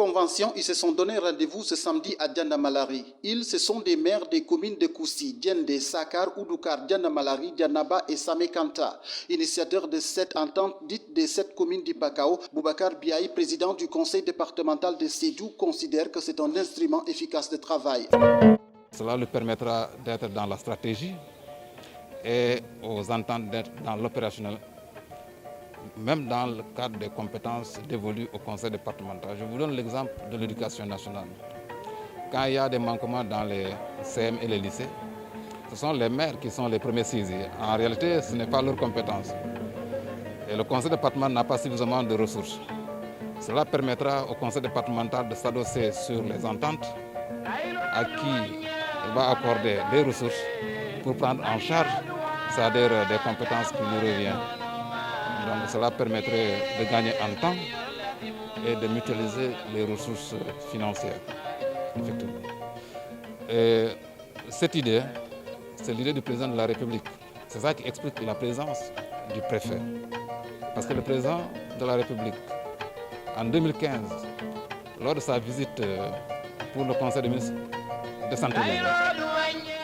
convention, ils se sont donné rendez-vous ce samedi à Dianda-Malari. Ils, ce sont des maires des communes de Koussi, Diende, Sakar, Oudoukar, Dianda-Malari, Dianaba et Samekanta. Initiateur de cette entente dite des 7 communes du Bakao, Boubacar Biaï, président du conseil départemental de Sédhiou, considère que c'est un instrument efficace de travail. Cela lui permettra d'être dans la stratégie et aux ententes d'être dans l'opérationnel, même dans le cadre des compétences dévolues au conseil départemental. Je vous donne l'exemple de l'éducation nationale. Quand il y a des manquements dans les CM et les lycées, ce sont les maires qui sont les premiers saisis. En réalité, ce n'est pas leur compétence. Et le conseil départemental n'a pas suffisamment de ressources. Cela permettra au conseil départemental de s'adosser sur les ententes à qui il va accorder des ressources pour prendre en charge, c'est-à-dire des compétences qui lui reviennent. Donc cela permettrait de gagner en temps et de mutualiser les ressources financières. Effectivement. Et cette idée, c'est l'idée du président de la République. C'est ça qui explique la présence du préfet. Parce que le président de la République, en 2015, lors de sa visite pour le Conseil des ministres décentralisé,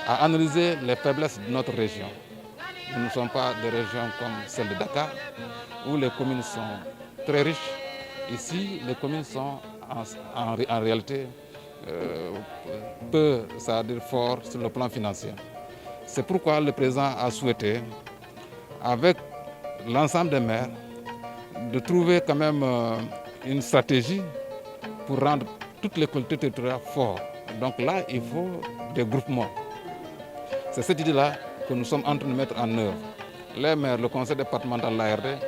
a analysé les faiblesses de notre région. Nous ne sommes pas des régions comme celle de Dakar, où les communes sont très riches. Ici, les communes sont en réalité peu, c'est-à-dire fort sur le plan financier. C'est pourquoi le président a souhaité, avec l'ensemble des maires, de trouver quand même une stratégie pour rendre toutes les collectivités territoriales fortes. Donc là, il faut des groupements. C'est cette idée-là que nous sommes en train de mettre en œuvre. Les maires, le conseil départemental, l'ARD,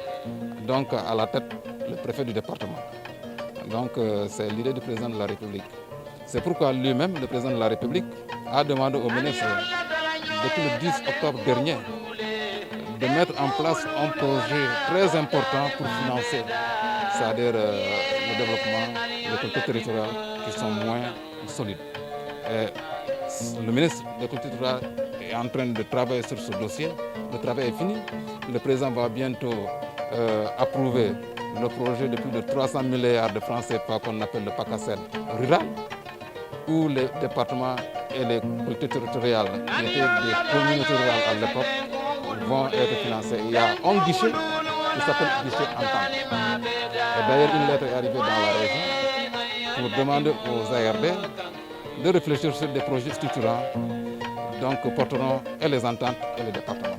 donc à la tête, le préfet du département. Donc c'est l'idée du président de la République. C'est pourquoi lui-même, le président de la République, a demandé au ministre, depuis le 10 octobre dernier, de mettre en place un projet très important pour financer, c'est-à-dire le développement des collectivités territoriales qui sont moins solides. Et le ministre des collectivités territoriales est en train de travailler sur ce dossier. Le travail est fini. Le président va bientôt approuver le projet de plus de 300 milliards de francs CFA qu'on appelle le PACASEN rural, où les départements et les collectivités territoriales, qui étaient des communautés rurales à l'époque, vont être financés. Il y a un guichet qui s'appelle guichet entente. Et d'ailleurs, une lettre est arrivée dans la région pour demander aux ARD de réfléchir sur des projets structurants, donc porteront et les ententes et les départements.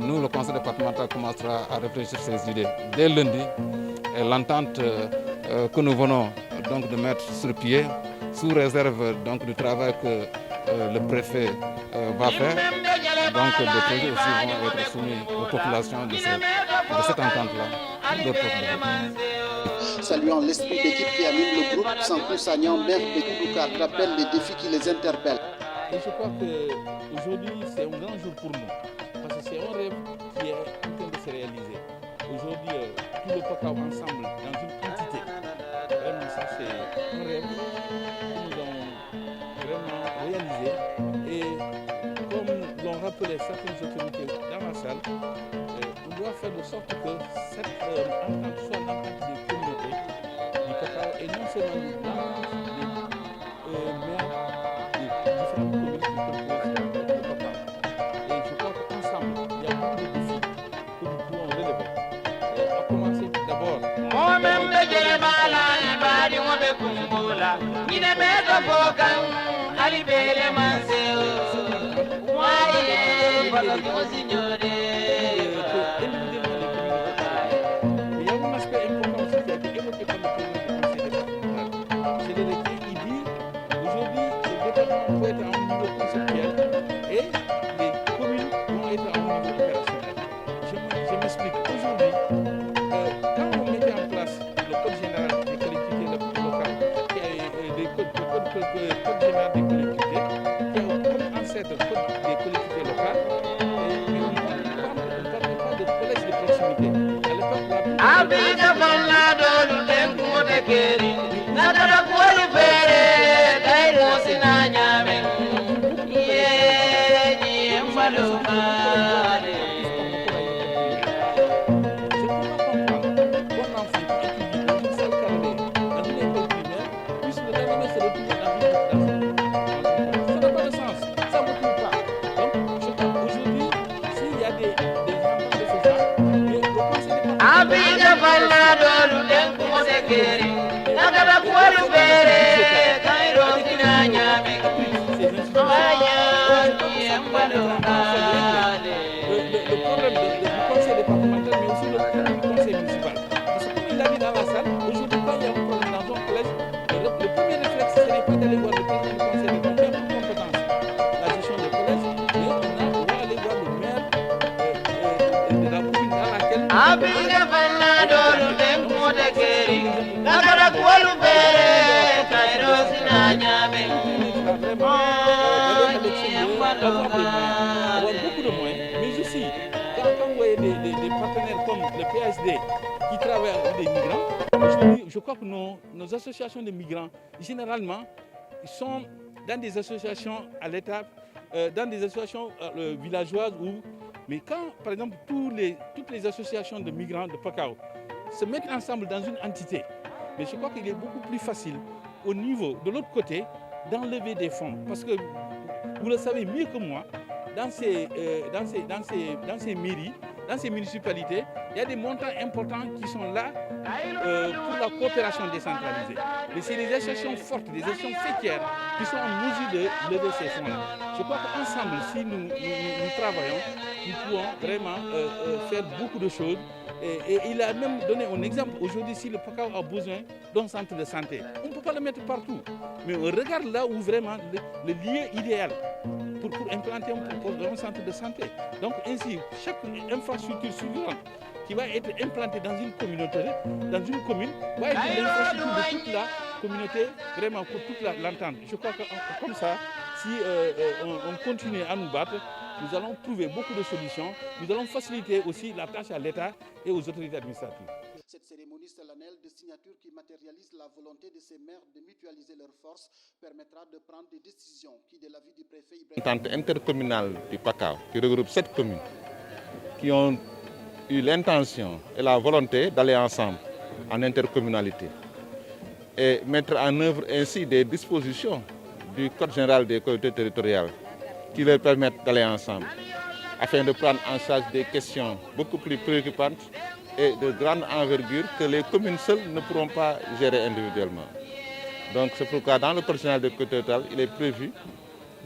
Nous, le conseil départemental, commencera à réfléchir sur ces idées dès lundi. Et l'entente que nous venons donc de mettre sur pied, sous réserve donc du travail que le préfet va faire, donc des projets aussi vont être soumis aux populations de cette entente-là, d'autres populations. Saluant l'esprit d'équipe qui anime le groupe, Sankou Sagnan, maire de Oudoukar, rappelle les défis qui les interpellent. Et je crois qu'aujourd'hui, c'est un grand jour pour nous, parce que c'est un rêve qui est en train de se réaliser. Aujourd'hui, tout le Pakao ensemble, dans une entité, vraiment ça c'est un rêve que nous avons vraiment réalisé. Et comme l'ont rappelé certaines autorités dans la salle, on doit faire de sorte que cette entente soit l'entente des communautés du Pakao et non seulement l'entente des maires des différentes communes qui composent le Pakao. Et je crois qu'ensemble, il y a beaucoup de défis que nous pouvons relever. À commencer d'abord. Il y a un aspect important aussi qui a été évoqué par le président du conseil départemental. C'est le recueil qui dit aujourd'hui le département peut être à un niveau conceptuel et les communes vont être à un niveau opérationnel. Je m'explique. Aujourd'hui, quand on mettait en place le code général des collectivités locales, le code général des collectivités, qui a comme ancêtre le code des collectivités locales, mais on ne parlait pas de collège de proximité. À l'époque, des ententes de ce genre. Mais le conseil le problème du conseil départemental, mais aussi le problème du conseil municipal. Parce que comme il l'a dit dans la salle, aujourd'hui, quand il y a un problème dans un collège, le premier réflexe, ce n'est pas d'aller voir le président du conseil départemental pour compétence la gestion des collèges, mais on doit aller voir le maire de la commune dans laquelle avoir beaucoup de moyens, mais aussi quand vous voyez des partenaires comme le PSD qui travaillent avec des migrants, je crois que nos associations de migrants, généralement, sont dans des associations à l'État, dans des associations villageoises, mais quand, par exemple, toutes les associations de migrants de Pakao se mettent ensemble dans une entité, mais je crois qu'il est beaucoup plus facile au niveau de l'autre côté d'enlever des fonds. Parce que vous le savez mieux que moi, dans ces mairies, dans ces municipalités, il y a des montants importants qui sont là pour la coopération décentralisée. Et c'est des associations fortes, des associations fêtières qui sont en mesure de lever ces fonds-là. Je crois qu'ensemble, si nous travaillons, nous pouvons vraiment faire beaucoup de choses. Et il a même donné un exemple. Aujourd'hui, si le Pakao a besoin d'un centre de santé, on ne peut pas le mettre partout. Mais on regarde là où vraiment le lieu idéal pour implanter un centre de santé. Donc ainsi, chaque infrastructure souveraine qui va être implantée dans une communauté, dans une commune, va être l'infrastructure de toute la communauté, vraiment pour toute l'entente. Je crois que comme ça, si on continue à nous battre, nous allons trouver beaucoup de solutions. Nous allons faciliter aussi la tâche à l'État et aux autorités administratives. Cette cérémonie solennelle de signature qui matérialise la volonté de ces maires de mutualiser leurs forces permettra de prendre des décisions qui, de l'avis du préfet Ibrahim... L'entente intercommunale du Pakao, qui regroupe 7 communes, qui ont eu l'intention et la volonté d'aller ensemble en intercommunalité et mettre en œuvre ainsi des dispositions du Code général des collectivités territoriales qui leur permettent d'aller ensemble afin de prendre en charge des questions beaucoup plus préoccupantes et de grande envergure que les communes seules ne pourront pas gérer individuellement. Donc c'est pourquoi dans le Code général des collectivités territoriales, il est prévu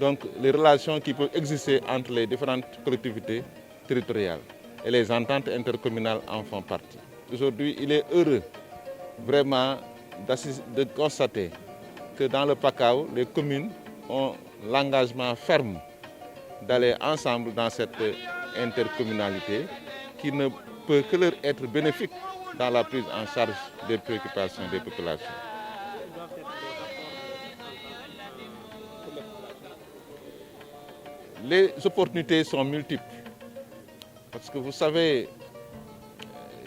donc, les relations qui peuvent exister entre les différentes collectivités territoriales et les ententes intercommunales en font partie. Aujourd'hui, il est heureux vraiment de constater que dans le Pakao, les communes ont l'engagement ferme d'aller ensemble dans cette intercommunalité qui ne peut que leur être bénéfique dans la prise en charge des préoccupations des populations. Les opportunités sont multiples parce que vous savez,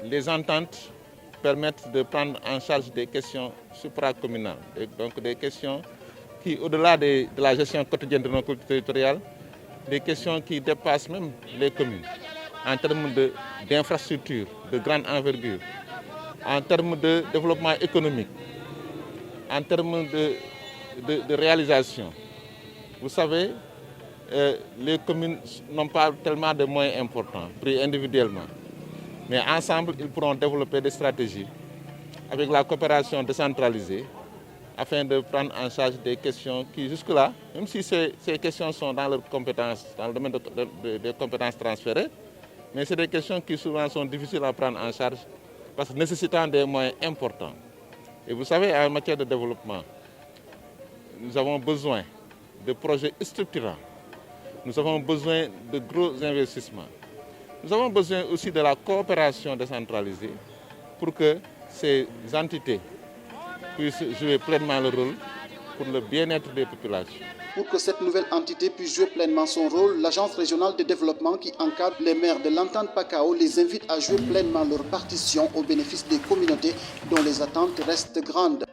les ententes permettent de prendre en charge des questions supracommunales, donc des questions qui, au-delà de la gestion quotidienne de nos collectivités territoriales, des questions qui dépassent même les communes en termes d'infrastructures de grande envergure, en termes de développement économique, en termes de réalisation. Vous savez, les communes n'ont pas tellement de moyens importants pris individuellement, mais ensemble, ils pourront développer des stratégies avec la coopération décentralisée afin de prendre en charge des questions qui, jusque-là, même si ces questions sont dans leurs compétences, dans le domaine des compétences transférées, mais c'est des questions qui souvent sont difficiles à prendre en charge parce que nécessitant des moyens importants. Et vous savez, en matière de développement, nous avons besoin de projets structurants, nous avons besoin de gros investissements. Nous avons besoin aussi de la coopération décentralisée pour que ces entités puissent jouer pleinement le rôle pour le bien-être des populations. Pour que cette nouvelle entité puisse jouer pleinement son rôle, l'Agence régionale de développement qui encadre les maires de l'entente Pakao les invite à jouer pleinement leur partition au bénéfice des communautés dont les attentes restent grandes.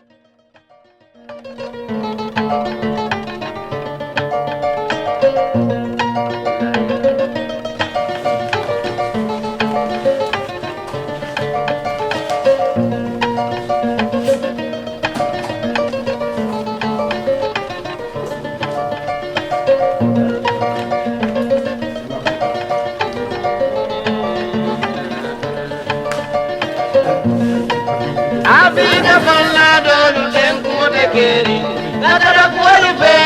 falla do lu ten ko de keri na da ko lu fe